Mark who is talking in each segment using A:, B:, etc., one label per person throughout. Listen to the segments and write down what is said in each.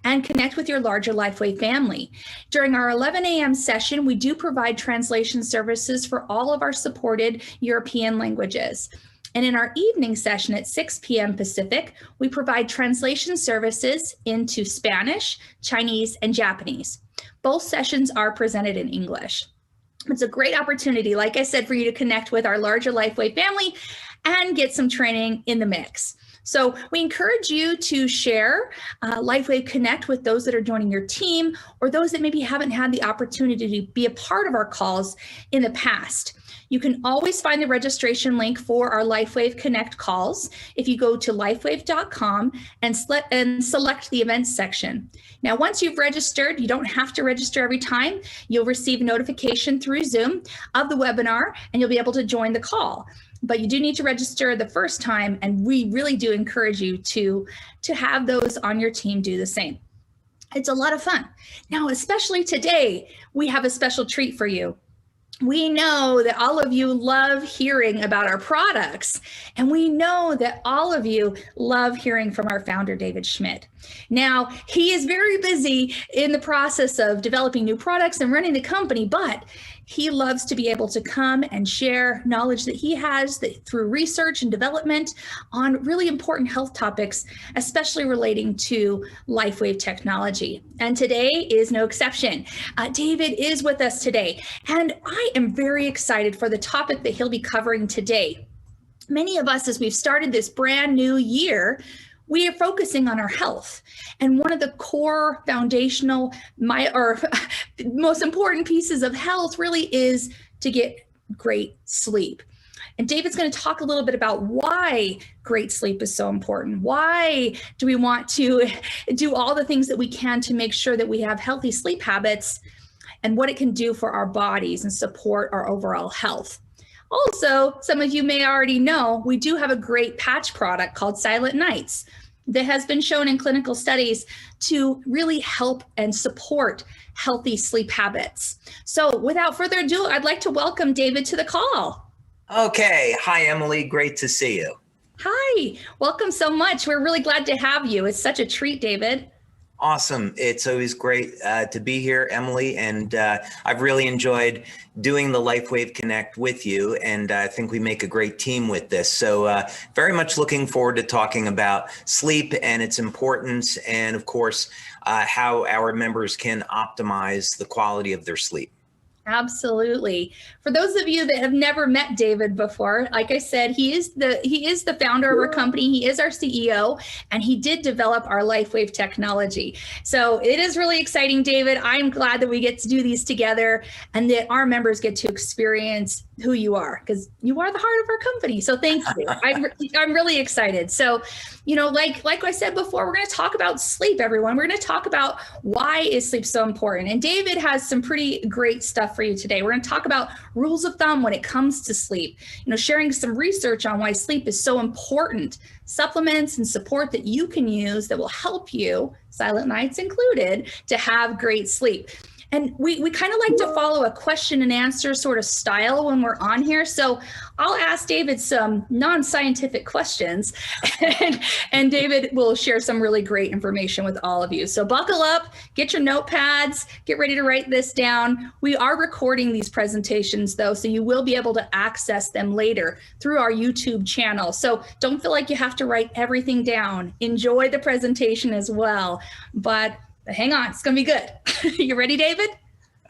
A: and connect with your larger LifeWave family. During our 11 a.m. session, we do provide translation services for all of our supported European languages. And in our evening session at 6 p.m. Pacific, we provide translation services into Spanish, Chinese, and Japanese. Both sessions are presented in English. It's a great opportunity, like I said, for you to connect with our larger LifeWave family and get some training in the mix. So we encourage you to share LifeWave Connect with those that are joining your team or those that maybe haven't had the opportunity to be a part of our calls in the past. You can always find the registration link for our LifeWave Connect calls if you go to lifewave.com and select the events section. Now, once you've registered, you don't have to register every time. You'll receive notification through Zoom of the webinar, and you'll be able to join the call. But you do need to register the first time, and we really do encourage you to have those on your team do the same. It's a lot of fun. Now, especially today, we have a special treat for you. We know that all of you love hearing about our products, and we know that all of you love hearing from our founder, David Schmidt. Now, he is very busy in the process of developing new products and running the company, but he loves to be able to come and share knowledge that he has through research and development on really important health topics, especially relating to LifeWave technology. And today is no exception. David is with us today, and I am very excited for the topic that he'll be covering today. Many of us, as we've started this brand new year, we are focusing on our health. And one of the core foundational, most important pieces of health really is to get great sleep. And David's going to talk a little bit about why great sleep is so important. Why do we want to do all the things that we can to make sure that we have healthy sleep habits and what it can do for our bodies and support our overall health. Also, some of you may already know, we do have a great patch product called Silent Nights that has been shown in clinical studies to really help and support healthy sleep habits. So without further ado, I'd like to welcome David to the call.
B: Okay. Hi, Emily. Great to see you.
A: Hi. Welcome so much. We're really glad to have you. It's such a treat, David.
B: Awesome. It's always great to be here, Emily, and I've really enjoyed doing the LifeWave Connect with you, and I think we make a great team with this. So very much looking forward to talking about sleep and its importance, and of course, how our members can optimize the quality of their sleep.
A: Absolutely. For those of you that have never met David before, like I said, he is the founder of our company. He is our CEO, and he did develop our LifeWave technology. So it is really exciting, David. I'm glad that we get to do these together and that our members get to experience who you are, because you are the heart of our company. So thank you. I'm really excited. So, you know, like I said before, we're going to talk about sleep, everyone. We're going to talk about why is sleep so important. And David has some pretty great stuff for you today. We're going to talk about rules of thumb when it comes to sleep, you know, sharing some research on why sleep is so important, supplements and support that you can use that will help you, Silent Nights included, to have great sleep. And we kind of like to follow a question and answer sort of style when we're on here. So I'll ask David some non-scientific questions, and David will share some really great information with all of you. So buckle up, get your notepads, get ready to write this down. We are recording these presentations though, so you will be able to access them later through our YouTube channel. So don't feel like you have to write everything down. Enjoy the presentation as well, but hang on, it's going to be good. You ready, David?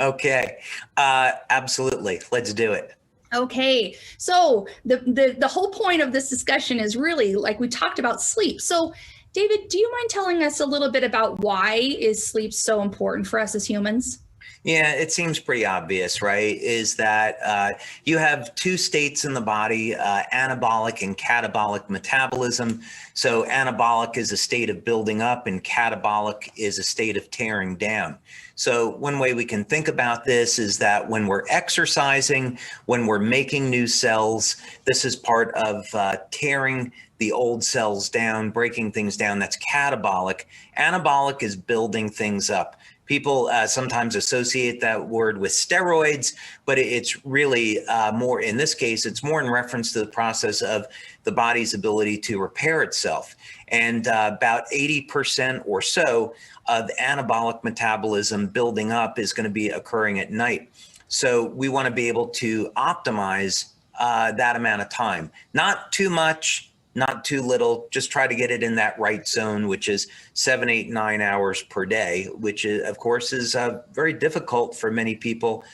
B: Okay. Absolutely. Let's do it.
A: Okay. So the whole point of this discussion is really, like we talked about, sleep. So David, do you mind telling us a little bit about why is sleep so important for us as humans?
B: Yeah, it seems pretty obvious, right? Is that you have two states in the body, anabolic and catabolic metabolism. So anabolic is a state of building up and catabolic is a state of tearing down. So one way we can think about this is that when we're exercising, when we're making new cells, this is part of tearing the old cells down, breaking things down. That's catabolic. Anabolic is building things up. People sometimes associate that word with steroids, but it's really more, in this case, it's more in reference to the process of the body's ability to repair itself. And about 80% or so of anabolic metabolism building up is going to be occurring at night. So we want to be able to optimize that amount of time. Not too much, not too little, just try to get it in that right zone, which is 7, 8, 9 hours per day, which is, of course, is very difficult for many people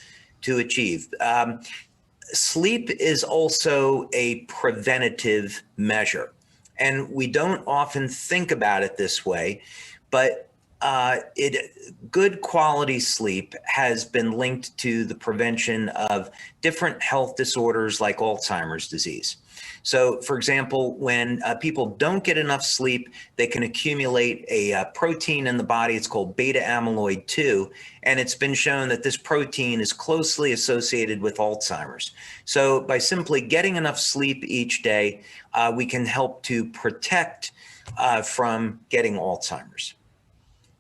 B: to achieve. Sleep is also a preventative measure, and we don't often think about it this way, but good quality sleep has been linked to the prevention of different health disorders like Alzheimer's disease. So, for example, when people don't get enough sleep, they can accumulate a protein in the body. It's called beta amyloid 2, and it's been shown that this protein is closely associated with Alzheimer's. So by simply getting enough sleep each day, we can help to protect from getting Alzheimer's.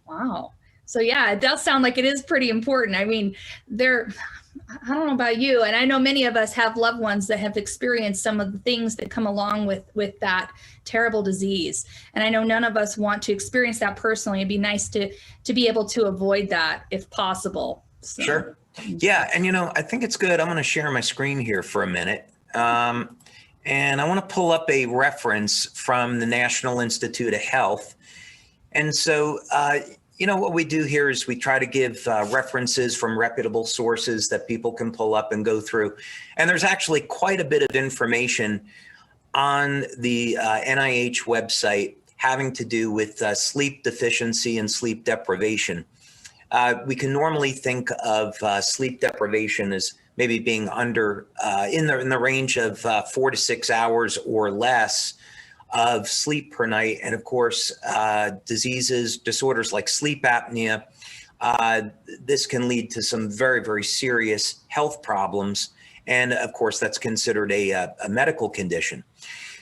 A: Wow. So yeah, it does sound like it is pretty important. I mean, I don't know about you, and I know many of us have loved ones that have experienced some of the things that come along with that terrible disease. And I know none of us want to experience that personally. It'd be nice to be able to avoid that if possible. So.
B: Sure. Yeah. And, I think it's good. I'm going to share my screen here for a minute. And I want to pull up a reference from the National Institute of Health. And so, what we do here is we try to give references from reputable sources that people can pull up and go through. And there's actually quite a bit of information on the NIH website having to do with sleep deficiency and sleep deprivation. We can normally think of sleep deprivation as maybe being under in the range of 4 to 6 hours or less of sleep per night. And of course, disorders like sleep apnea, this can lead to some very, very serious health problems. And of course, that's considered a medical condition.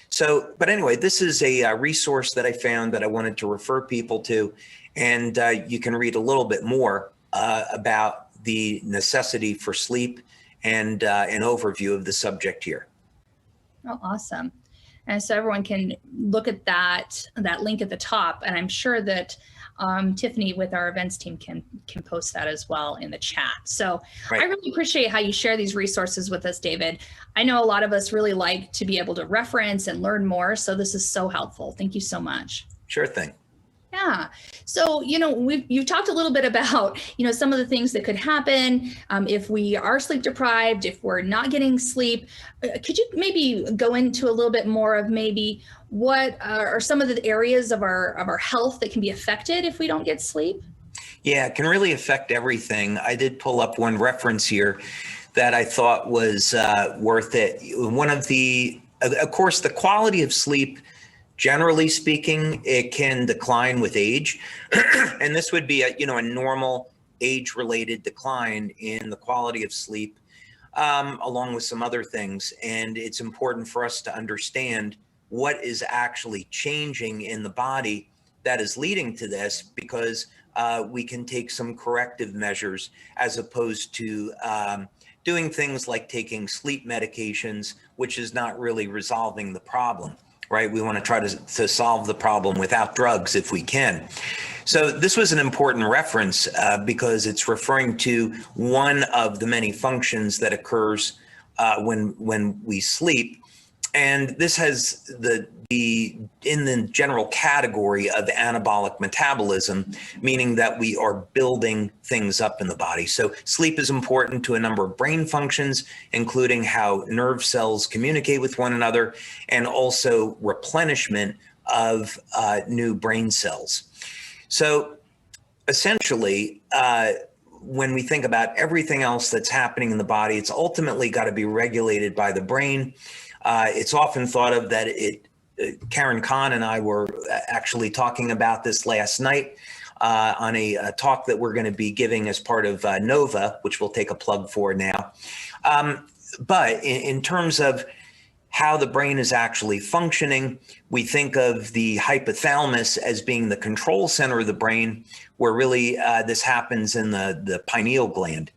B: So, but anyway, this is a resource that I found that I wanted to refer people to. And you can read a little bit more about the necessity for sleep and an overview of the subject here.
A: Oh, awesome. And so everyone can look at that link at the top. And I'm sure that Tiffany with our events team can post that as well in the chat. So right. I really appreciate how you share these resources with us, David. I know a lot of us really like to be able to reference and learn more. So this is so helpful. Thank you so much.
B: Sure thing.
A: Yeah. So, you've talked a little bit about, some of the things that could happen if we are sleep deprived, if we're not getting sleep. Could you maybe go into a little bit more of maybe what are some of the areas of our health that can be affected if we don't get sleep?
B: Yeah, it can really affect everything. I did pull up one reference here that I thought was worth it. Of course, the quality of sleep, generally speaking, it can decline with age. And this would be a normal age-related decline in the quality of sleep, along with some other things. And it's important for us to understand what is actually changing in the body that is leading to this, because we can take some corrective measures as opposed to doing things like taking sleep medications, which is not really resolving the problem. Right? We want to try to solve the problem without drugs if we can. So this was an important reference because it's referring to one of the many functions that occurs when we sleep. And this has in the general category of anabolic metabolism, meaning that we are building things up in the body. So sleep is important to a number of brain functions, including how nerve cells communicate with one another, and also replenishment of new brain cells. So essentially, when we think about everything else that's happening in the body, it's ultimately got to be regulated by the brain. It's often thought of that Karen Kahn and I were actually talking about this last night on a talk that we're going to be giving as part of NOVA, which we'll take a plug for now. But in terms of, how the brain is actually functioning, we think of the hypothalamus as being the control center of the brain, where really this happens in the pineal gland.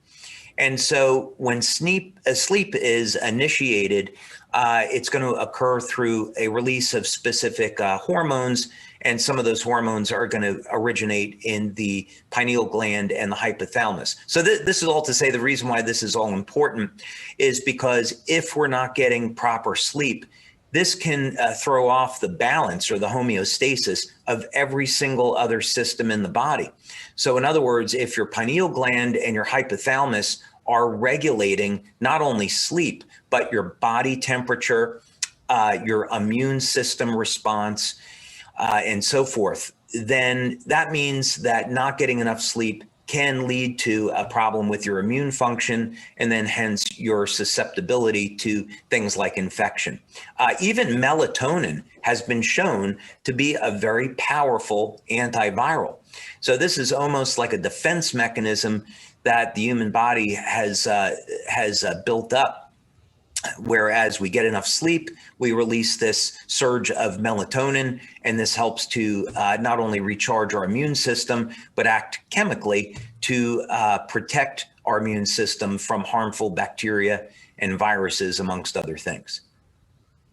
B: And so when sleep is initiated, it's going to occur through a release of specific hormones, and some of those hormones are going to originate in the pineal gland and the hypothalamus. So this is all to say the reason why this is all important is because if we're not getting proper sleep, this can throw off the balance or the homeostasis of every single other system in the body. So in other words, if your pineal gland and your hypothalamus are regulating not only sleep, but your body temperature, your immune system response, and so forth, then that means that not getting enough sleep can lead to a problem with your immune function, and then hence your susceptibility to things like infection. Even melatonin has been shown to be a very powerful antiviral. So this is almost like a defense mechanism that the human body has built up. Whereas we get enough sleep, we release this surge of melatonin, and this helps to not only recharge our immune system, but act chemically to protect our immune system from harmful bacteria and viruses, amongst other things.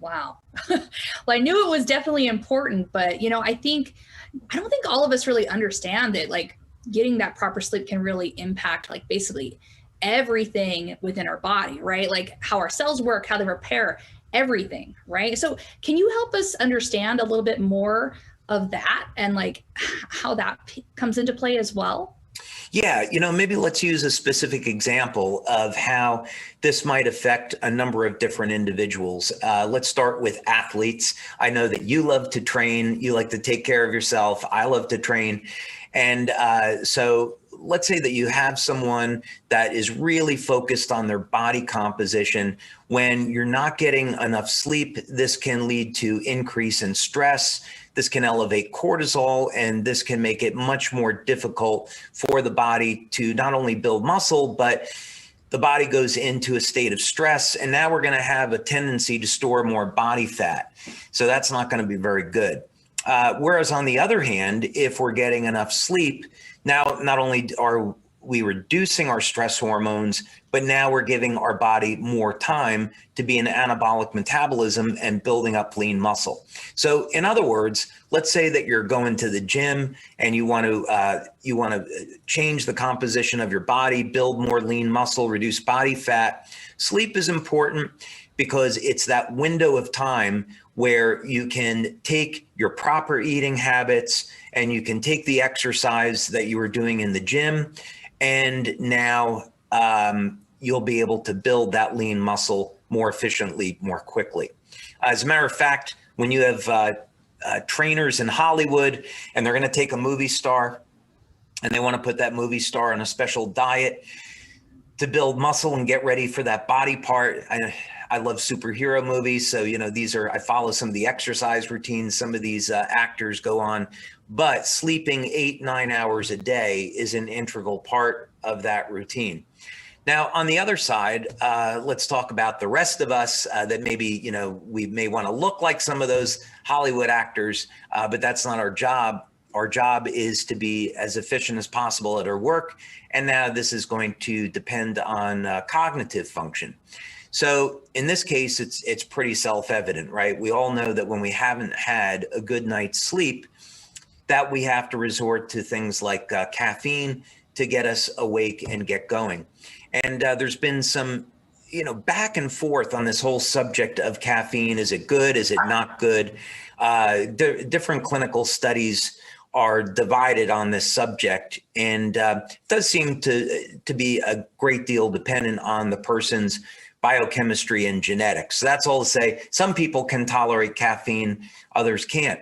A: Wow. Well, I knew it was definitely important, but I don't think all of us really understand that like getting that proper sleep can really impact like basically everything within our body, right? Like how our cells work, how they repair, everything, right? So can you help us understand a little bit more of that and like how that comes into play as well?
B: Yeah, maybe let's use a specific example of how this might affect a number of different individuals. Let's start with athletes. I know that you love to train, you like to take care of yourself. I love to train. And so let's say that you have someone that is really focused on their body composition. When you're not getting enough sleep, this can lead to increase in stress. This can elevate cortisol, and this can make it much more difficult for the body to not only build muscle, but the body goes into a state of stress. And now we're going to have a tendency to store more body fat. So that's not going to be very good. Whereas on the other hand, if we're getting enough sleep, now not only are we reducing our stress hormones, but now we're giving our body more time to be in anabolic metabolism and building up lean muscle. So in other words, let's say that you're going to the gym and you want to change the composition of your body, build more lean muscle, reduce body fat. Sleep is important because it's that window of time where you can take your proper eating habits and you can take the exercise that you were doing in the gym, and now you'll be able to build that lean muscle more efficiently, more quickly. As a matter of fact, when you have trainers in Hollywood and they're going to take a movie star and they want to put that movie star on a special diet to build muscle and get ready for that body part, I love superhero movies. So, I follow some of the exercise routines some of these actors go on, but sleeping 8-9 hours a day is an integral part of that routine. Now, on the other side, let's talk about the rest of us that maybe, we may want to look like some of those Hollywood actors, but that's not our job. Our job is to be as efficient as possible at our work. And now this is going to depend on cognitive function. So in this case, it's pretty self-evident, right? We all know that when we haven't had a good night's sleep, that we have to resort to things like caffeine to get us awake and get going. And there's been some, back and forth on this whole subject of caffeine. Is it good? Is it not good? Different clinical studies are divided on this subject, and it does seem to be a great deal dependent on the person's biochemistry and genetics. So that's all to say, some people can tolerate caffeine, others can't.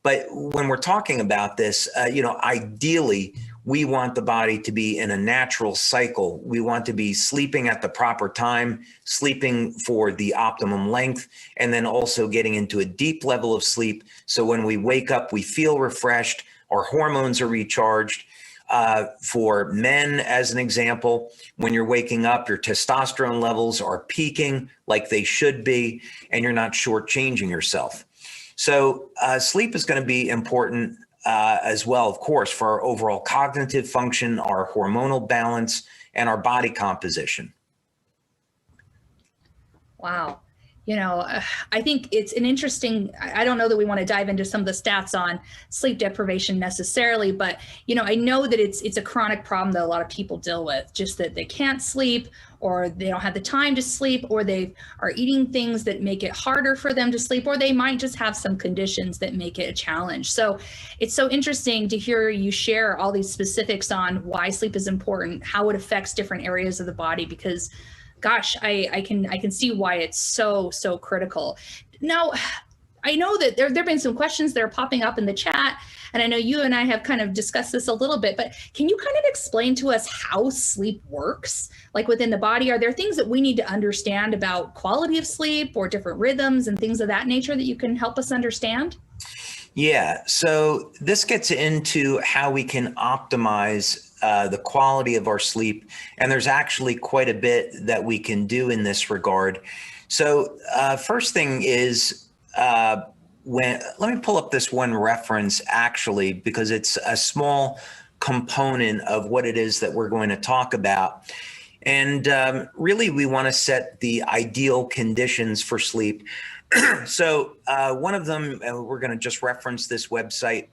B: But when we're talking about this, ideally, we want the body to be in a natural cycle. We want to be sleeping at the proper time, sleeping for the optimum length, and then also getting into a deep level of sleep. So when we wake up, we feel refreshed, our hormones are recharged, For men, as an example, when you're waking up, your testosterone levels are peaking like they should be, and you're not shortchanging yourself. So sleep is going to be important as well, of course, for our overall cognitive function, our hormonal balance, and our body composition.
A: Wow. I think it's an interesting, I don't know that we want to dive into some of the stats on sleep deprivation necessarily, but, I know that it's a chronic problem that a lot of people deal with, just that they can't sleep, or they don't have the time to sleep, or they are eating things that make it harder for them to sleep, or they might just have some conditions that make it a challenge. So it's so interesting to hear you share all these specifics on why sleep is important, how it affects different areas of the body, because gosh, I can see why it's so critical. Now, I know that there have been some questions that are popping up in the chat, and I know you and I have kind of discussed this a little bit, but can you kind of explain to us how sleep works, like within the body? Are there things that we need to understand about quality of sleep or different rhythms and things of that nature that you can help us understand?
B: Yeah, so this gets into how we can optimize the quality of our sleep. And there's actually quite a bit that we can do in this regard. So first thing is, let me pull up this one reference actually, because it's a small component of what it is that we're going to talk about. And really, we want to set the ideal conditions for sleep. So one of them, we're going to just reference this website,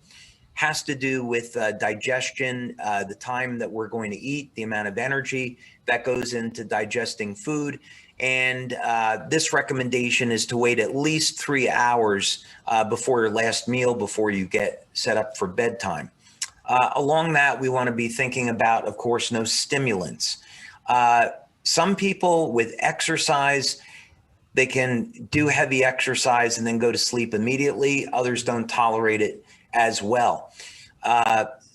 B: has to do with digestion, the time that we're going to eat, the amount of energy that goes into digesting food. And this recommendation is to wait at least 3 hours before your last meal, before you get set up for bedtime. Along that, we want to be thinking about, of course, no stimulants. Some people with exercise, they can do heavy exercise and then go to sleep immediately. Others don't tolerate it as well.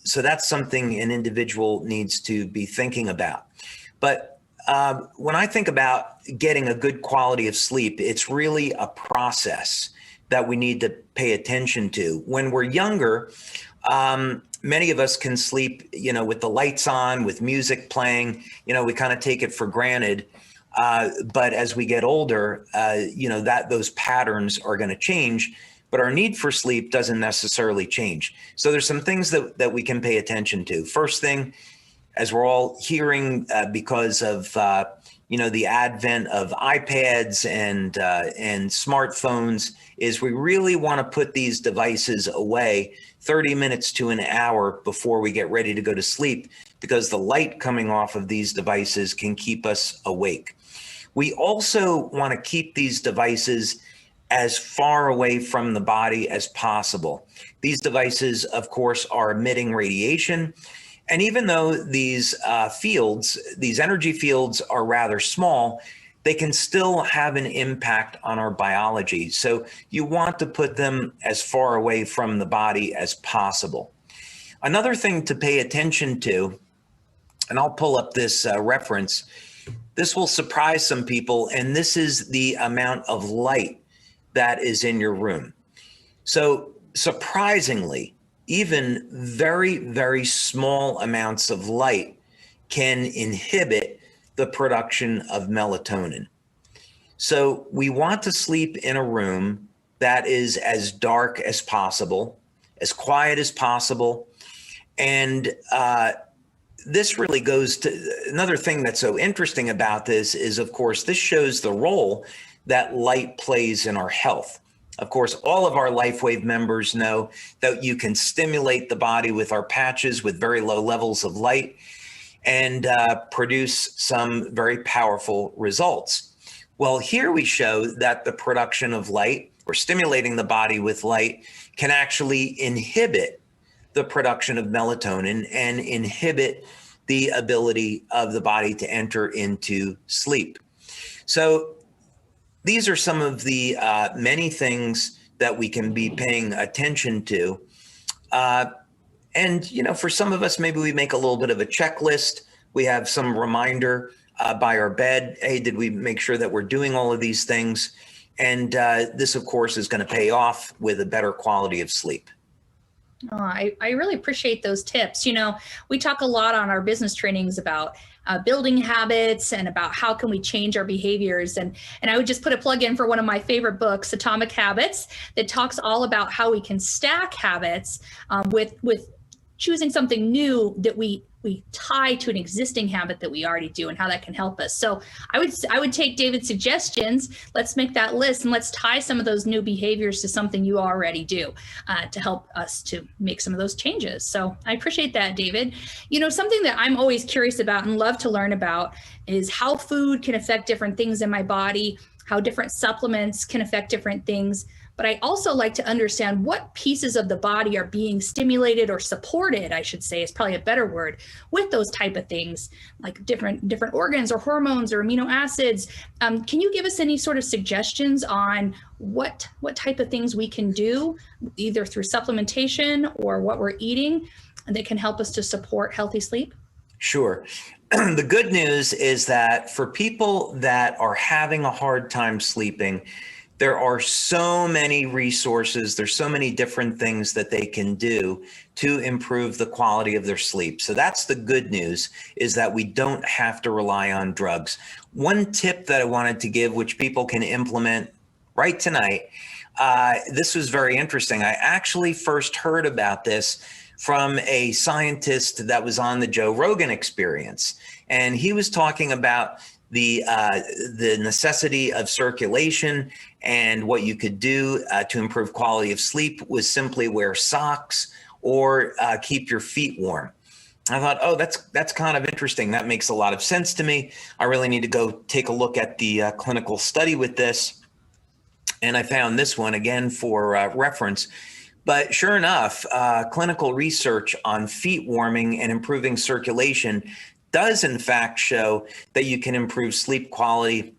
B: So that's something an individual needs to be thinking about. But when I think about getting a good quality of sleep, it's really a process that we need to pay attention to. When we're younger, many of us can sleep, with the lights on, with music playing, we kind of take it for granted. But as we get older, those patterns are going to change. But our need for sleep doesn't necessarily change. So there's some things that we can pay attention to. First thing, as we're all hearing because of the advent of iPads and smartphones, is we really want to put these devices away 30 minutes to an hour before we get ready to go to sleep, because the light coming off of these devices can keep us awake. We also want to keep these devices as far away from the body as possible. These devices, of course, are emitting radiation. And even though these these energy fields are rather small, they can still have an impact on our biology. So you want to put them as far away from the body as possible. Another thing to pay attention to, and I'll pull up this reference, this will surprise some people, and this is the amount of light that is in your room. So surprisingly, even very, very small amounts of light can inhibit the production of melatonin. So we want to sleep in a room that is as dark as possible, as quiet as possible. And this really goes to another thing that's so interesting about this is, of course, this shows the role that light plays in our health. Of course, all of our LifeWave members know that you can stimulate the body with our patches with very low levels of light and produce some very powerful results. Well, here we show that the production of light, or stimulating the body with light, can actually inhibit the production of melatonin and inhibit the ability of the body to enter into sleep. So these are some of the many things that we can be paying attention to. And, for some of us, maybe we make a little bit of a checklist. We have some reminder by our bed. Hey, did we make sure that we're doing all of these things? And this, of course, is going to pay off with a better quality of sleep.
A: Oh, I really appreciate those tips. We talk a lot on our business trainings about building habits and about how can we change our behaviors. And I would just put a plug in for one of my favorite books, Atomic Habits, that talks all about how we can stack habits with choosing something new that we tie to an existing habit that we already do and how that can help us. So I would take David's suggestions. Let's make that list and let's tie some of those new behaviors to something you already do to help us to make some of those changes. So I appreciate that, David. Something that I'm always curious about and love to learn about is how food can affect different things in my body, how different supplements can affect different things. But I also like to understand what pieces of the body are being stimulated or supported, I should say, is probably a better word, with those type of things, like different organs or hormones or amino acids. Can you give us any sort of suggestions on what type of things we can do, either through supplementation or what we're eating, that can help us to support healthy sleep?
B: Sure. The good news is that for people that are having a hard time sleeping, there are so many resources, there's so many different things that they can do to improve the quality of their sleep. So that's the good news, is that we don't have to rely on drugs. One tip that I wanted to give, which people can implement right tonight, this was very interesting. I actually first heard about this from a scientist that was on the Joe Rogan Experience. And he was talking about the necessity of circulation, and what you could do to improve quality of sleep was simply wear socks or keep your feet warm. I thought, oh, that's kind of interesting. That makes a lot of sense to me. I really need to go take a look at the clinical study with this. And I found this one again for reference. But sure enough, clinical research on feet warming and improving circulation does in fact show that you can improve sleep quality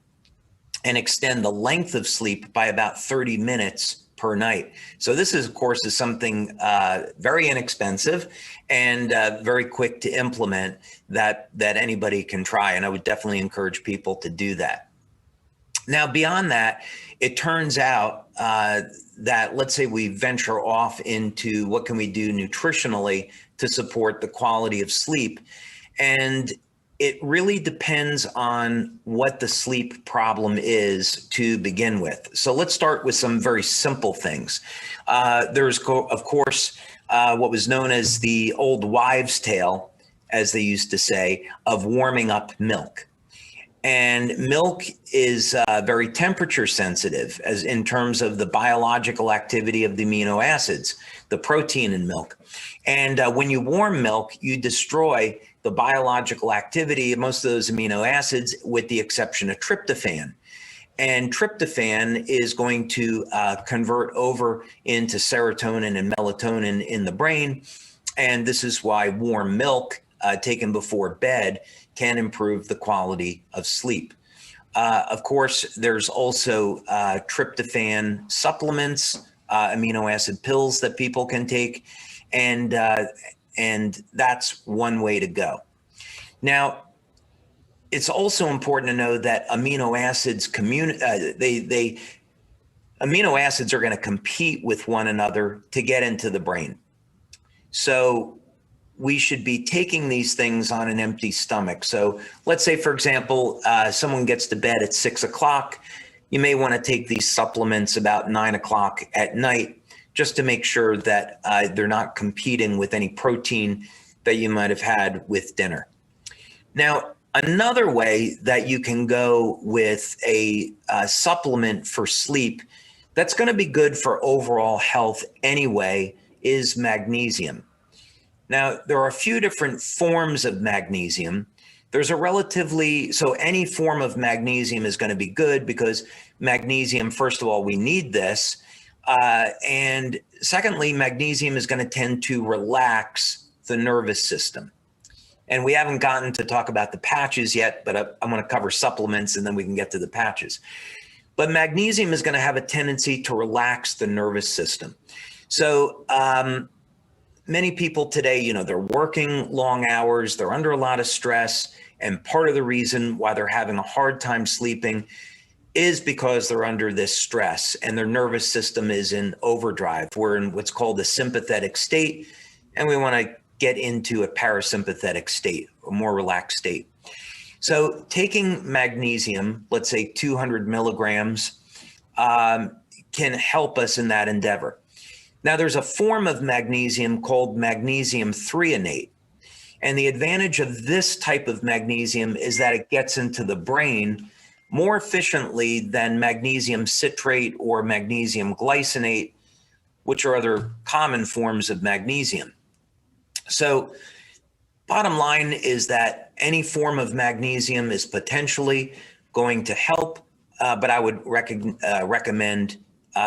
B: and extend the length of sleep by about 30 minutes per night. So this is, of course, is something very inexpensive and very quick to implement that anybody can try. And I would definitely encourage people to do that. Now, beyond that, it turns out that, let's say we venture off into what can we do nutritionally to support the quality of sleep. And it really depends on what the sleep problem is to begin with. So let's start with some very simple things. There's, of course, what was known as the old wives' tale, as they used to say, of warming up milk. And milk is very temperature sensitive, as in terms of the biological activity of the amino acids, the protein in milk. And when you warm milk, you destroy the biological activity of most of those amino acids, with the exception of tryptophan. And tryptophan is going to convert over into serotonin and melatonin in the brain. And this is why warm milk taken before bed can improve the quality of sleep. Of course, there's also tryptophan supplements, amino acid pills that people can take, and that's one way to go. Now, it's also important to know that amino acids amino acids are going to compete with one another to get into the brain. So we should be taking these things on an empty stomach. So let's say, for example, someone gets to bed at 6 o'clock. You may want to take these supplements about 9 o'clock at night, just to make sure that they're not competing with any protein that you might have had with dinner. Now, another way that you can go with a supplement for sleep that's going to be good for overall health anyway is magnesium. Now, there are a few different forms of magnesium. There's so any form of magnesium is going to be good, because magnesium, first of all, we need this. And secondly, magnesium is going to tend to relax the nervous system. And we haven't gotten to talk about the patches yet, but I'm going to cover supplements and then we can get to the patches. But magnesium is going to have a tendency to relax the nervous system. So many people today, they're working long hours, they're under a lot of stress, and part of the reason why they're having a hard time sleeping is because they're under this stress and their nervous system is in overdrive. We're in what's called a sympathetic state, and we want to get into a parasympathetic state, a more relaxed state. So taking magnesium, let's say 200 milligrams, can help us in that endeavor. Now, there's a form of magnesium called magnesium threonate. And the advantage of this type of magnesium is that it gets into the brain more efficiently than magnesium citrate or magnesium glycinate, which are other common forms of magnesium. So bottom line is that any form of magnesium is potentially going to help, but I would recommend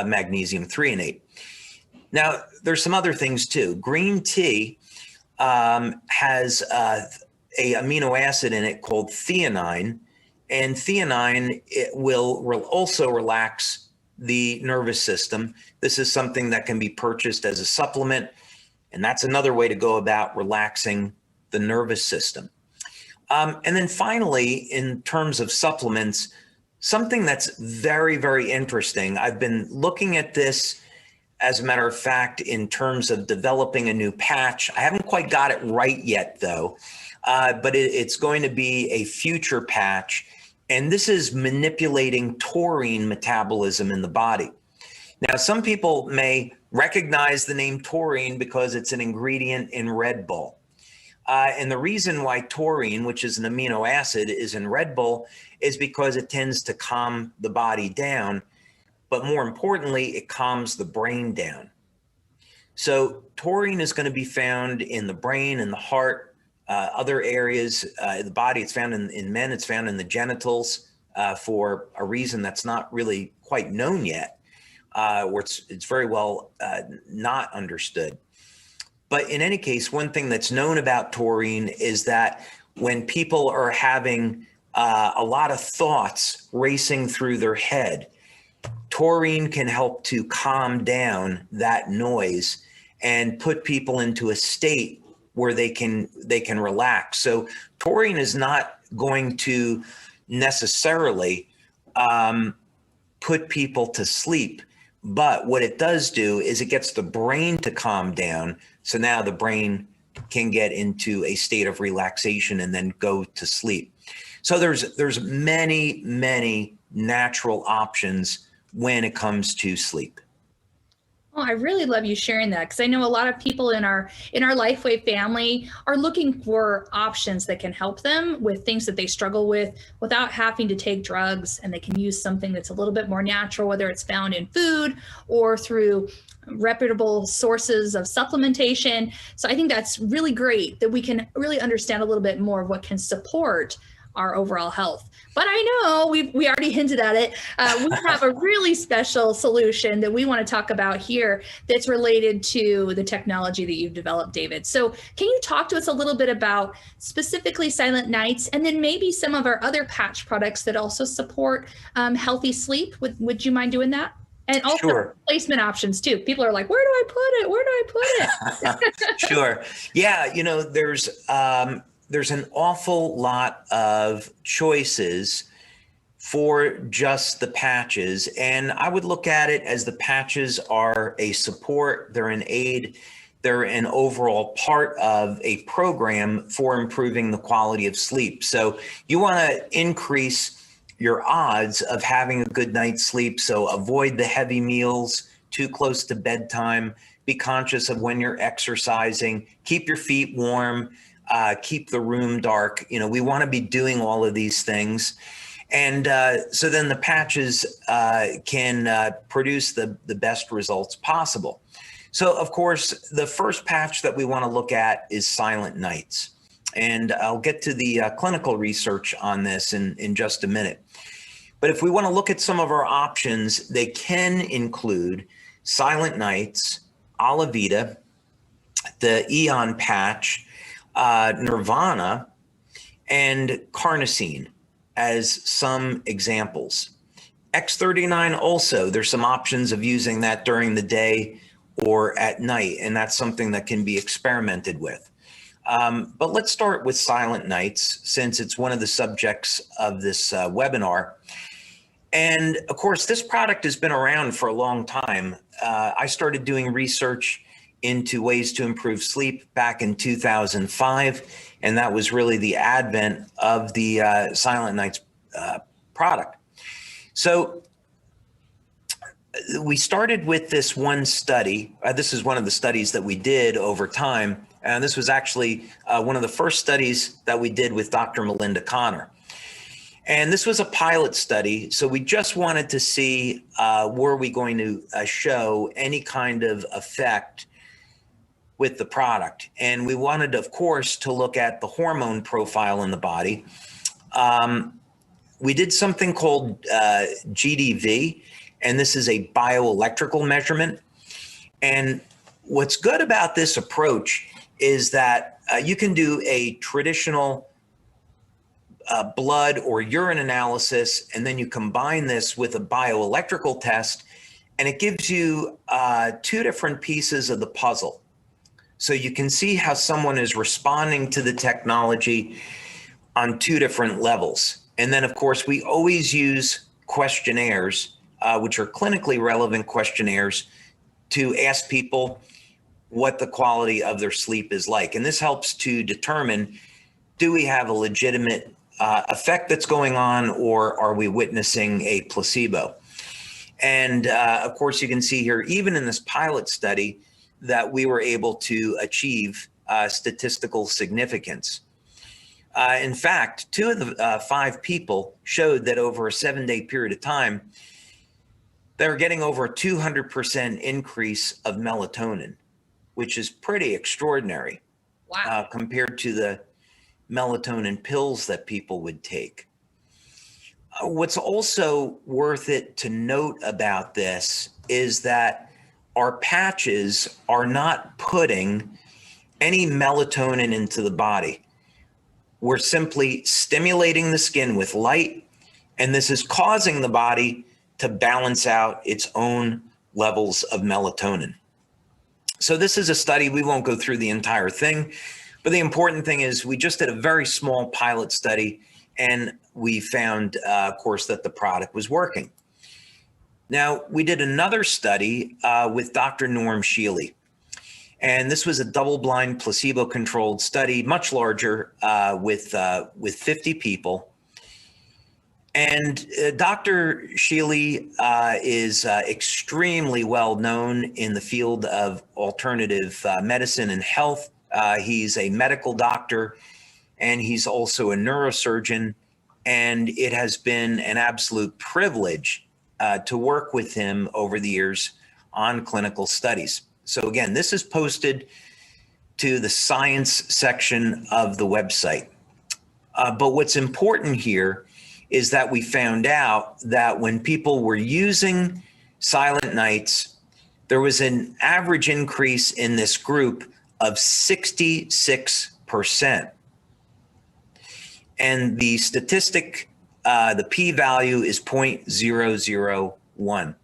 B: magnesium threonate. Now, there's some other things too. Green tea has a amino acid in it called theanine, and theanine will also relax the nervous system. This is something that can be purchased as a supplement, and that's another way to go about relaxing the nervous system. And then finally, in terms of supplements, something that's very, very interesting. I've been looking at this, as a matter of fact, in terms of developing a new patch. I haven't quite got it right yet, though, but it's going to be a future patch. And this is manipulating taurine metabolism in the body. Now, some people may recognize the name taurine because it's an ingredient in Red Bull. And the reason why taurine, which is an amino acid, is in Red Bull is because it tends to calm the body down. But more importantly, it calms the brain down. So taurine is going to be found in the brain and the heart, other areas of the body. It's found in men, it's found in the genitals for a reason that's not really quite known yet, or it's very well not understood. But in any case, one thing that's known about taurine is that when people are having a lot of thoughts racing through their head, taurine can help to calm down that noise and put people into a state where they can relax. So taurine is not going to necessarily put people to sleep, but what it does do is it gets the brain to calm down. So now the brain can get into a state of relaxation and then go to sleep. So there's many, many natural options when it comes to sleep.
A: Oh, I really love you sharing that, because I know a lot of people in our LifeWave family are looking for options that can help them with things that they struggle with without having to take drugs, and they can use something that's a little bit more natural, whether it's found in food or through reputable sources of supplementation. So I think that's really great that we can really understand a little bit more of what can support our overall health. But I know we already hinted at it. We have a really special solution that we want to talk about here that's related to the technology that you've developed, David. So can you talk to us a little bit about specifically Silent Nights, and then maybe some of our other patch products that also support healthy sleep? Would you mind doing that? And also
B: Sure.
A: Placement options too. People are like, where do I put it? Where do I put it?
B: Sure. Yeah, there's an awful lot of choices for just the patches. And I would look at it as the patches are a support, they're an aid, they're an overall part of a program for improving the quality of sleep. So you want to increase your odds of having a good night's sleep. So avoid the heavy meals too close to bedtime. Be conscious of when you're exercising. Keep your feet warm. Keep the room dark. We want to be doing all of these things. And so then the patches can produce the best results possible. So, of course, the first patch that we want to look at is Silent Nights. And I'll get to the clinical research on this in just a minute. But if we want to look at some of our options, they can include Silent Nights, Alavita, the Eon patch, Nirvana, and Carnosine as some examples. X39 also, there's some options of using that during the day or at night, and that's something that can be experimented with. But let's start with Silent Nights, since it's one of the subjects of this webinar. And of course, this product has been around for a long time. I started doing research into ways to improve sleep back in 2005. And that was really the advent of the Silent Nights product. So we started with this one study. This is one of the studies that we did over time. And this was actually one of the first studies that we did with Dr. Melinda Connor. And this was a pilot study. So we just wanted to see, were we going to show any kind of effect with the product? And we wanted, of course, to look at the hormone profile in the body. We did something called GDV, and this is a bioelectrical measurement. And what's good about this approach is that you can do a traditional blood or urine analysis, and then you combine this with a bioelectrical test, and it gives you two different pieces of the puzzle. So you can see how someone is responding to the technology on two different levels. And then, of course, we always use questionnaires, which are clinically relevant questionnaires, to ask people what the quality of their sleep is like. And this helps to determine, do we have a legitimate effect that's going on, or are we witnessing a placebo? And of course, you can see here, even in this pilot study, that we were able to achieve statistical significance. In fact, 2 of the 5 people showed that over a 7-day period of time, they were getting over a 200% increase of melatonin, which is pretty extraordinary. Wow. Compared to the melatonin pills that people would take. What's also worth it to note about this is that our patches are not putting any melatonin into the body. We're simply stimulating the skin with light, and this is causing the body to balance out its own levels of melatonin. So this is a study. We won't go through the entire thing, but the important thing is we just did a very small pilot study, and we found, of course, that the product was working. Now, we did another study with Dr. Norm Shealy, and this was a double-blind, placebo-controlled study, much larger, with 50 people. And Dr. Shealy is extremely well known in the field of alternative medicine and health. He's a medical doctor, and he's also a neurosurgeon, and it has been an absolute privilege to work with him over the years on clinical studies. So again, this is posted to the science section of the website. But what's important here is that we found out that when people were using Silent Nights, there was an average increase in this group of 66%. And the statistic, the p-value is 0.001.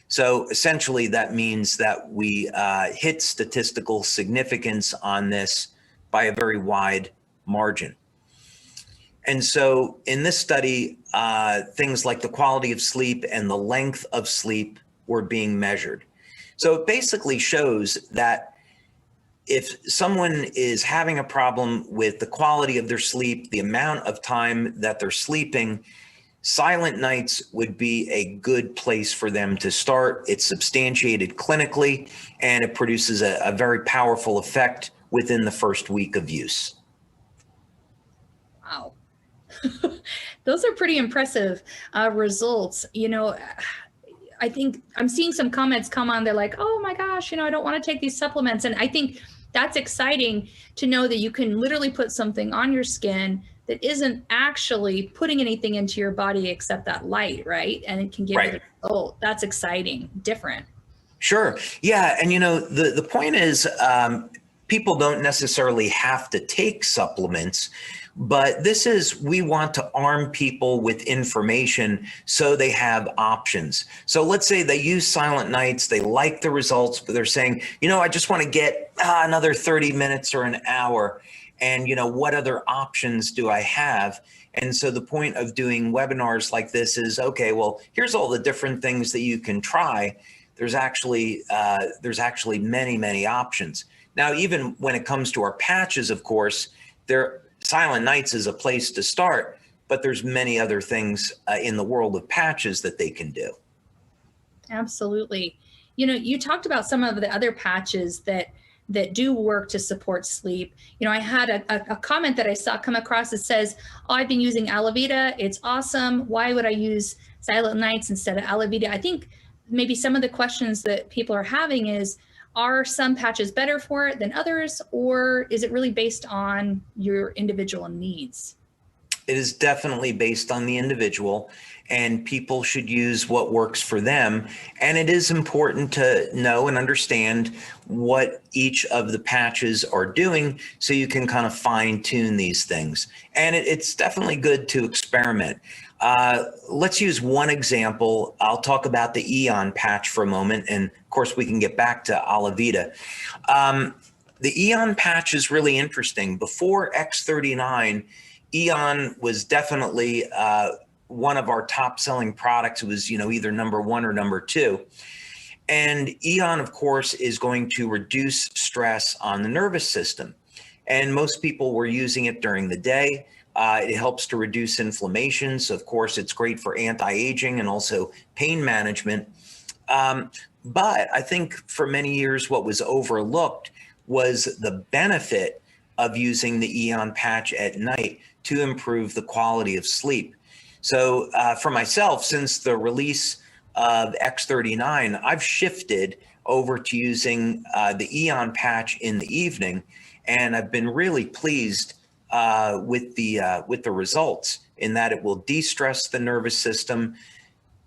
B: So essentially that means that we hit statistical significance on this by a very wide margin. And so in this study, things like the quality of sleep and the length of sleep were being measured. So it basically shows that if someone is having a problem with the quality of their sleep, the amount of time that they're sleeping, Silent Nights would be a good place for them to start. It's substantiated clinically, and it produces a very powerful effect within the first week of use.
A: Wow. Those are pretty impressive results. You know, I think I'm seeing some comments come on. They're like, oh my gosh, you know, I don't want to take these supplements. And I think that's exciting to know that you can literally put something on your skin that isn't actually putting anything into your body except that light, right? And it can give you the result. That's exciting, different.
B: Sure. Yeah. And, you know, the point is people don't necessarily have to take supplements, but this is, we want to arm people with information so they have options. So let's say they use Silent Nights, they like the results, but they're saying, you know, I just want to get another 30 minutes or an hour. And, what other options do I have? And so the point of doing webinars like this is, okay, well, here's all the different things that you can try. There's actually many, many options. Now, even when it comes to our patches, of course, Silent Nights is a place to start, but there's many other things in the world of patches that they can do.
A: Absolutely. You talked about some of the other patches that do work to support sleep. I had a comment that I saw come across that says, oh, I've been using Alavita. It's awesome. Why would I use Silent Nights instead of Alavita? I think maybe some of the questions that people are having is, are some patches better for it than others, or is it really based on your individual needs?
B: It is definitely based on the individual, and people should use what works for them. And it is important to know and understand what each of the patches are doing so you can kind of fine tune these things. And it's definitely good to experiment. Let's use one example. I'll talk about the Eon patch for a moment, and of course we can get back to Alavita. The Eon patch is really interesting. Before X39, Eon was definitely one of our top selling products. It was, either number one or number two. And Eon, of course, is going to reduce stress on the nervous system. And most people were using it during the day. It helps to reduce inflammation. So, of course, it's great for anti-aging and also pain management. But I think for many years, what was overlooked was the benefit of using the Eon patch at night to improve the quality of sleep. So for myself, since the release of X39, I've shifted over to using the Eon patch in the evening, and I've been really pleased with the results, in that it will de-stress the nervous system,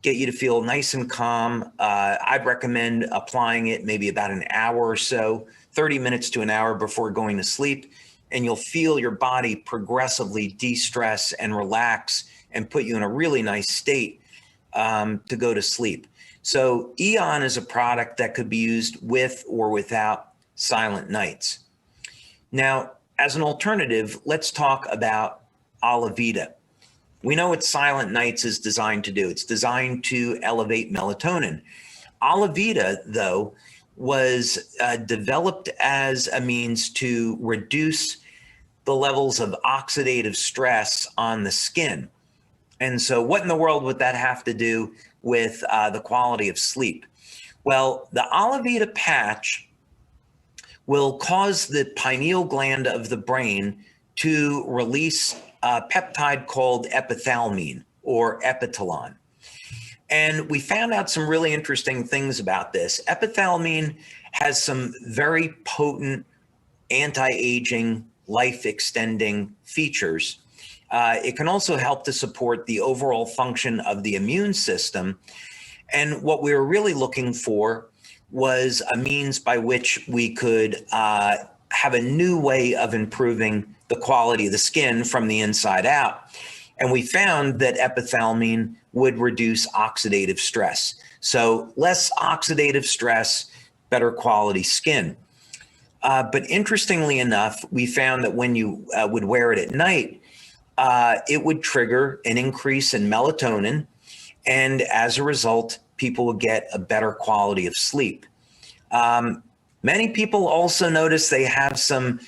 B: get you to feel nice and calm. I'd recommend applying it maybe about an hour or so, 30 minutes to an hour before going to sleep, and you'll feel your body progressively de-stress and relax and put you in a really nice state to go to sleep. So Eon is a product that could be used with or without Silent Nights. Now, as an alternative, let's talk about Alavita. We know what Silent Nights is designed to do. It's designed to elevate melatonin. Alavita, though, was developed as a means to reduce the levels of oxidative stress on the skin. And so what in the world would that have to do with the quality of sleep? Well, the Alavita patch will cause the pineal gland of the brain to release a peptide called epithalamine, or epitalon. And we found out some really interesting things about this. Epithalamine has some very potent anti-aging, life-extending features. It can also help to support the overall function of the immune system. And what we were really looking for was a means by which we could have a new way of improving the quality of the skin from the inside out. And we found that epithalamine would reduce oxidative stress. So less oxidative stress, better quality skin. But interestingly enough, we found that when you would wear it at night, it would trigger an increase in melatonin. And as a result, people would get a better quality of sleep. Many people also notice they have some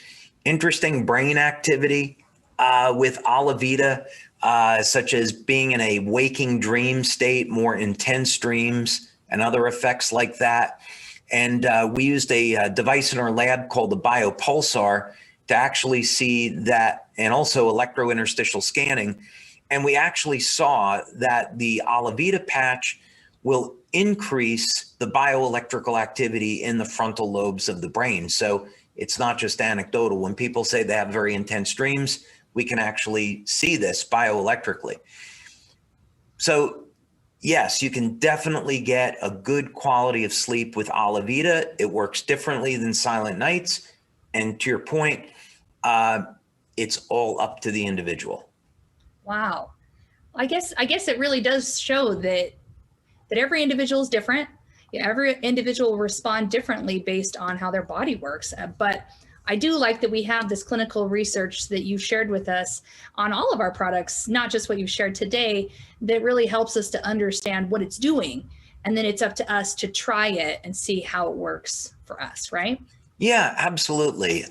B: interesting brain activity with Alavita, such as being in a waking dream state, more intense dreams, and other effects like that. And we used a device in our lab called the BioPulsar to actually see that, and also electrointerstitial scanning. And we actually saw that the Alavita patch will increase the bioelectrical activity in the frontal lobes of the brain. So it's not just anecdotal. When people say they have very intense dreams, we can actually see this bioelectrically. So yes, you can definitely get a good quality of sleep with Alavita. It works differently than Silent Nights. And to your point, it's all up to the individual.
A: Wow. I guess it really does show that every individual is different. Every individual will respond differently based on how their body works. But I do like that we have this clinical research that you shared with us on all of our products, not just what you've shared today, that really helps us to understand what it's doing. And then it's up to us to try it and see how it works for us, right?
B: Yeah, absolutely.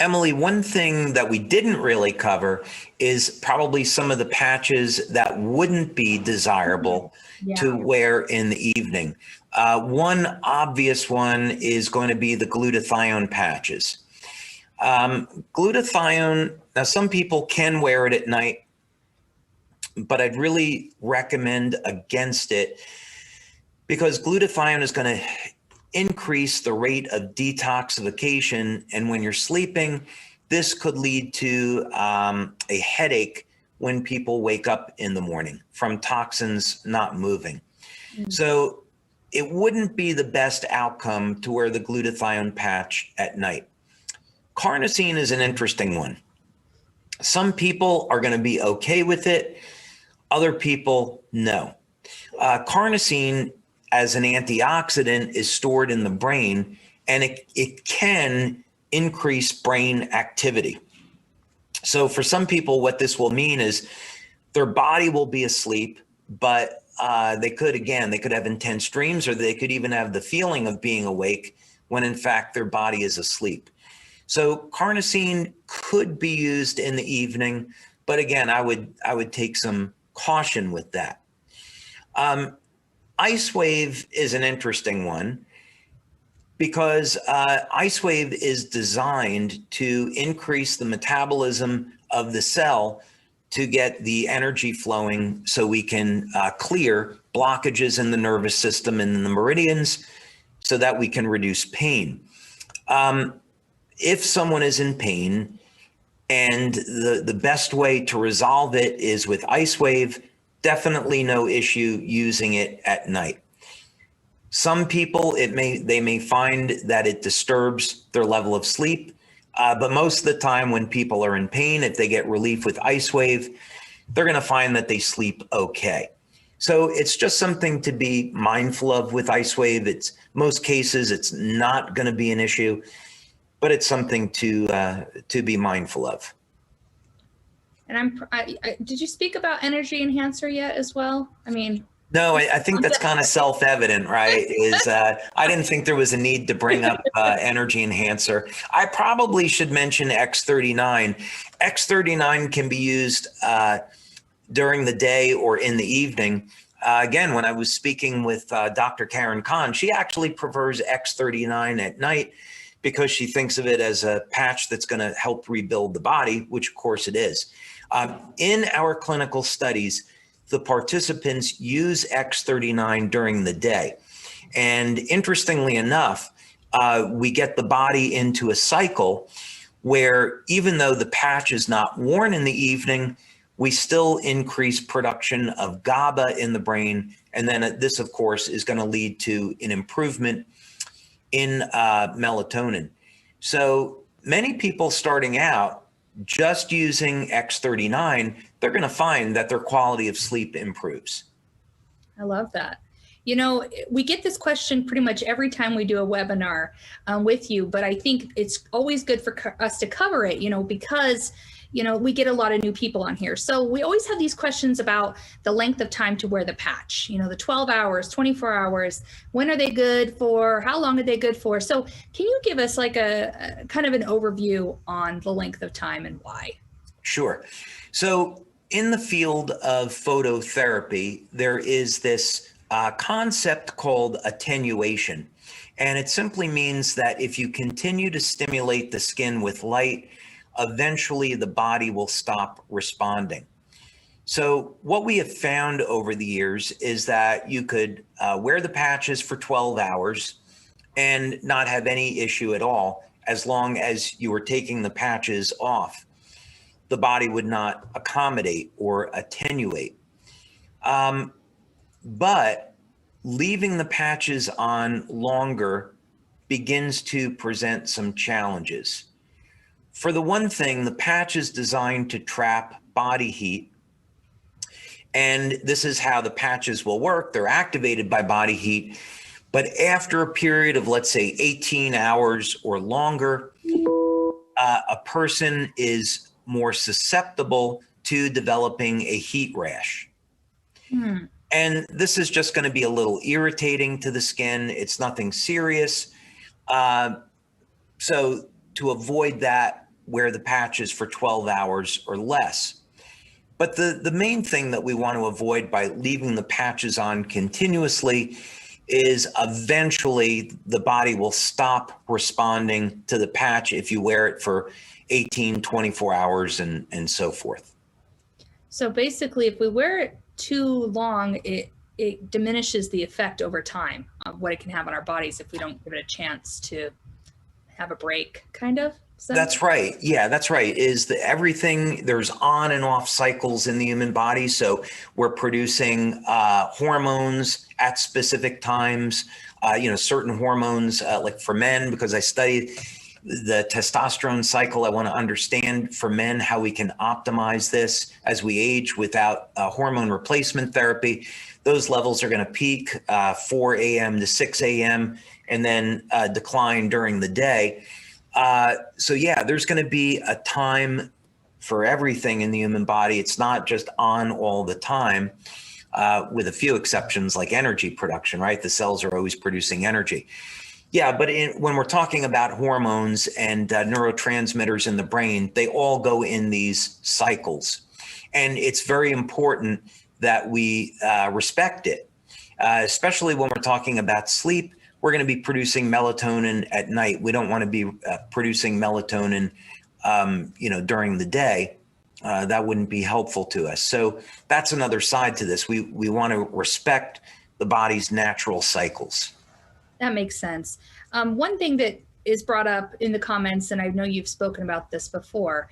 B: Emily, one thing that we didn't really cover is probably some of the patches that wouldn't be desirable to wear in the evening. One obvious one is going to be the glutathione patches. Glutathione, now some people can wear it at night, but I'd really recommend against it because glutathione is going to increase the rate of detoxification. And when you're sleeping, this could lead to a headache when people wake up in the morning from toxins not moving. So it wouldn't be the best outcome to wear the glutathione patch at night. Carnosine is an interesting one. Some people are going to be okay with it. Other people, no. Carnosine as an antioxidant is stored in the brain, and it can increase brain activity. So for some people, what this will mean is their body will be asleep, but they could have intense dreams, or they could even have the feeling of being awake when in fact their body is asleep. So carnosine could be used in the evening, but again, I would take some caution with that. LifeWave is an interesting one because LifeWave is designed to increase the metabolism of the cell to get the energy flowing so we can clear blockages in the nervous system and in the meridians so that we can reduce pain. If someone is in pain and the best way to resolve it is with LifeWave, definitely no issue using it at night. Some people, they may find that it disturbs their level of sleep, but most of the time when people are in pain, if they get relief with LifeWave, they're going to find that they sleep okay. So it's just something to be mindful of with LifeWave. It's most cases, it's not going to be an issue, but it's something to be mindful of.
A: And did you speak about energy enhancer yet as well? I mean,
B: no, I think that's kind of self-evident, right? I didn't think there was a need to bring up energy enhancer. I probably should mention X39. X39 can be used during the day or in the evening. Again, when I was speaking with Dr. Karen Kahn, she actually prefers X39 at night because she thinks of it as a patch that's going to help rebuild the body, which of course it is. In our clinical studies, the participants use X39 during the day. And interestingly enough, we get the body into a cycle where even though the patch is not worn in the evening, we still increase production of GABA in the brain. And then this, of course, is going to lead to an improvement in melatonin. So many people starting out just using X39, they're going to find that their quality of sleep improves.
A: I love that. You know, we get this question pretty much every time we do a webinar with you, but I think it's always good for us to cover it, because we get a lot of new people on here. So we always have these questions about the length of time to wear the patch, the 12 hours, 24 hours, when are they good for, how long are they good for? So can you give us like a kind of an overview on the length of time and why?
B: Sure. So in the field of phototherapy, there is this concept called attenuation. And it simply means that if you continue to stimulate the skin with light, eventually the body will stop responding. So what we have found over the years is that you could wear the patches for 12 hours and not have any issue at all, as long as you were taking the patches off. The body would not accommodate or attenuate. But leaving the patches on longer begins to present some challenges. For the one thing, the patch is designed to trap body heat. And this is how the patches will work. They're activated by body heat. But after a period of, let's say, 18 hours or longer, a person is more susceptible to developing a heat rash. And this is just going to be a little irritating to the skin. It's nothing serious. So to avoid that, wear the patches for 12 hours or less. But the main thing that we want to avoid by leaving the patches on continuously is eventually the body will stop responding to the patch if you wear it for 18, 24 hours and so forth.
A: So basically, if we wear it too long, it diminishes the effect over time of what it can have on our bodies if we don't give it a chance to have a break, kind of.
B: That's right. Yeah, that's right. Is that everything, there's on and off cycles in the human body. So we're producing hormones at specific times, certain hormones, like for men, because I studied the testosterone cycle. I want to understand for men how we can optimize this as we age without hormone replacement therapy. Those levels are going to peak 4 a.m. to 6 a.m. and then decline during the day. So yeah, there's going to be a time for everything in the human body. It's not just on all the time, with a few exceptions like energy production, right? The cells are always producing energy. Yeah, but when we're talking about hormones and neurotransmitters in the brain, they all go in these cycles. And it's very important that we respect it, especially when we're talking about sleep. We're going to be producing melatonin at night. We don't want to be producing melatonin, during the day. That wouldn't be helpful to us. So that's another side to this. We want to respect the body's natural cycles.
A: That makes sense. One thing that is brought up in the comments, and I know you've spoken about this before,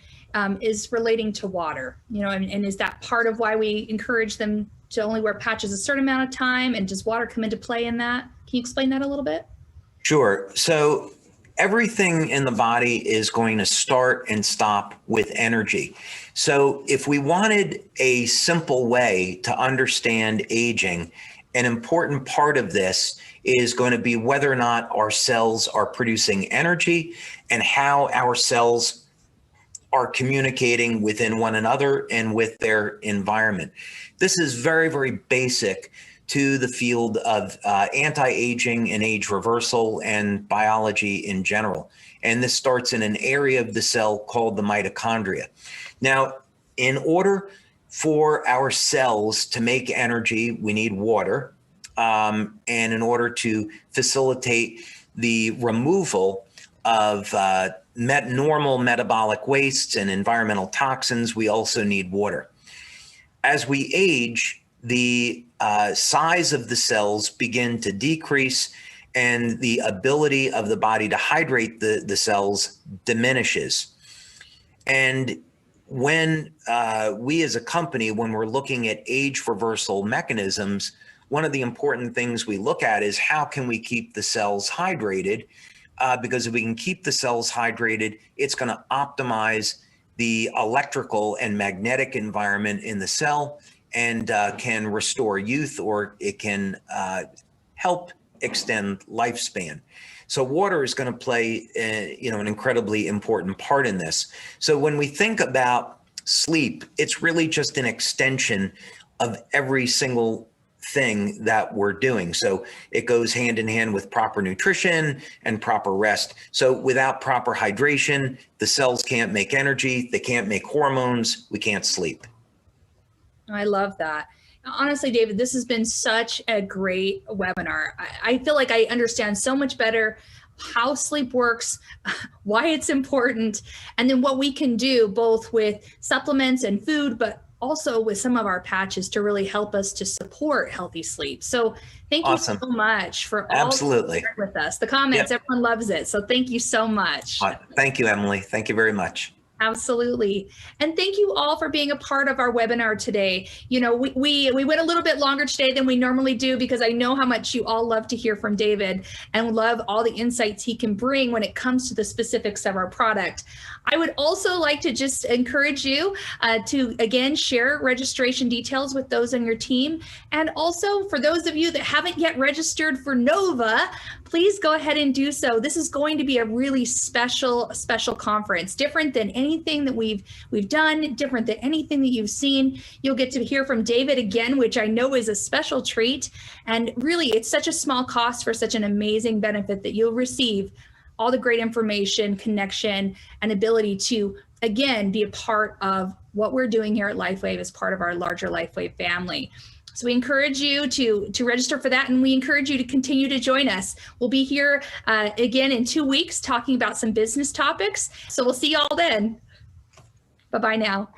A: is relating to water. And is that part of why we encourage them to only wear patches a certain amount of time? And does water come into play in that? Can you explain that a little bit?
B: Sure. So everything in the body is going to start and stop with energy. So if we wanted a simple way to understand aging, an important part of this is going to be whether or not our cells are producing energy and how our cells are communicating within one another and with their environment. This is very, very basic to the field of anti-aging and age reversal and biology in general. And this starts in an area of the cell called the mitochondria. Now, in order for our cells to make energy, we need water. And in order to facilitate the removal of normal metabolic wastes and environmental toxins, we also need water. As we age, the size of the cells begin to decrease and the ability of the body to hydrate the cells diminishes. And when we as a company, when we're looking at age reversal mechanisms, one of the important things we look at is how can we keep the cells hydrated? Because if we can keep the cells hydrated, it's going to optimize the electrical and magnetic environment in the cell and can restore youth, or it can help extend lifespan. So water is going to play an incredibly important part in this. So when we think about sleep, it's really just an extension of every single thing that we're doing. So it goes hand in hand with proper nutrition and proper rest. So without proper hydration, the cells can't make energy, they can't make hormones, we can't sleep.
A: I love that. Honestly, David, this has been such a great webinar. I feel like I understand so much better how sleep works, why it's important, and then what we can do both with supplements and food, but also with some of our patches to really help us to support healthy sleep. So thank you so much for all sharing with us. The comments, everyone loves it. So thank you so much.
B: Thank you, Emily. Thank you very much.
A: Absolutely. And thank you all for being a part of our webinar today. You know, we went a little bit longer today than we normally do because I know how much you all love to hear from David and love all the insights he can bring when it comes to the specifics of our product. I would also like to just encourage you to, again, share registration details with those on your team. And also for those of you that haven't yet registered for NOVA, please go ahead and do so. This is going to be a really special conference, different than anything that we've done, different than anything that you've seen. You'll get to hear from David again, which I know is a special treat. And really, it's such a small cost for such an amazing benefit that you'll receive all the great information, connection, and ability to, again, be a part of what we're doing here at LifeWave as part of our larger LifeWave family. So we encourage you to register for that, and we encourage you to continue to join us. We'll be here again in 2 weeks talking about some business topics. So we'll see you all then. Bye-bye now.